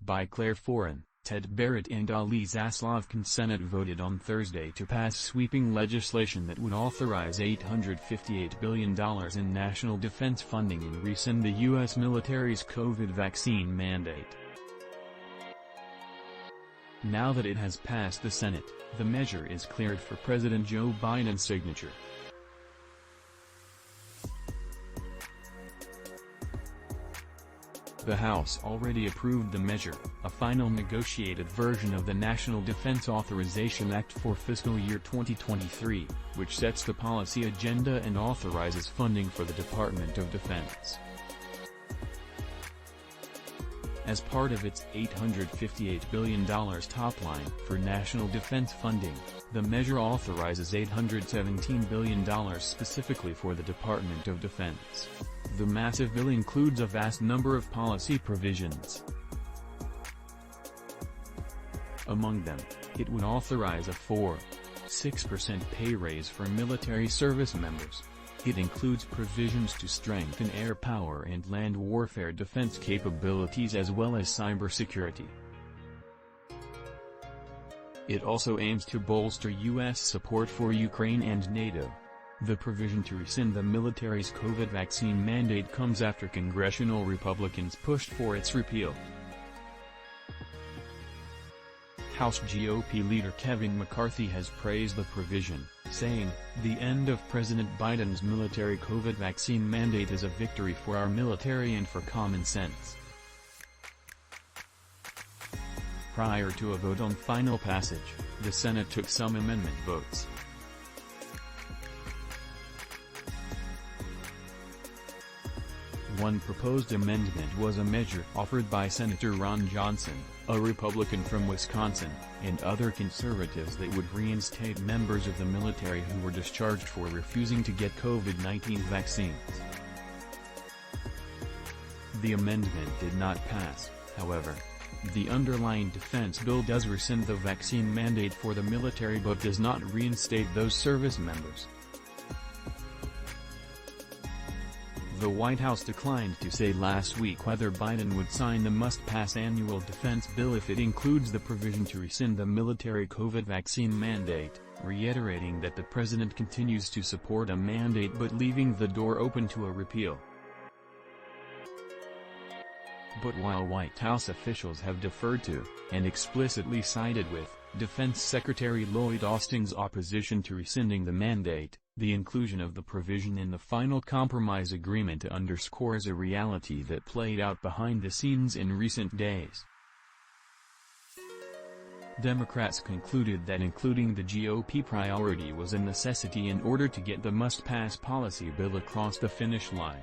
by Clare Foran, Barrett and Ali Zaslav. Senate voted on Thursday to pass sweeping legislation that would authorize $858 billion in national defense funding and rescind the U.S. military's COVID vaccine mandate. Now that it has passed the Senate, the measure is cleared for President Joe Biden's signature. The House already approved the measure, a final negotiated version of the National Defense Authorization Act for fiscal year 2023, which sets the policy agenda and authorizes funding for the Department of Defense. As part of its $858 billion top line for national defense funding, the measure authorizes $817 billion specifically for the Department of Defense. The massive bill includes a vast number of policy provisions. Among them, it would authorize a 4.6% pay raise for military service members. It includes provisions to strengthen air power and land warfare defense capabilities as well as cybersecurity. It also aims to bolster U.S. support for Ukraine and NATO. The provision to rescind the military's COVID vaccine mandate comes after congressional Republicans pushed for its repeal. House GOP leader Kevin McCarthy has praised the provision, saying, "The end of President Biden's military COVID vaccine mandate is a victory for our military and for common sense." Prior to a vote on final passage, the Senate took some amendment votes. One proposed amendment was a measure offered by Senator Ron Johnson, a Republican from Wisconsin, and other conservatives that would reinstate members of the military who were discharged for refusing to get COVID-19 vaccines. The amendment did not pass, however. The underlying defense bill does rescind the vaccine mandate for the military but does not reinstate those service members. The White House declined to say last week whether Biden would sign the must-pass annual defense bill if it includes the provision to rescind the military COVID vaccine mandate, reiterating that the president continues to support a mandate but leaving the door open to a repeal. But while White House officials have deferred to, and explicitly sided with, Defense Secretary Lloyd Austin's opposition to rescinding the mandate, the inclusion of the provision in the final compromise agreement underscores a reality that played out behind the scenes in recent days. Democrats concluded that including the GOP priority was a necessity in order to get the must-pass policy bill across the finish line.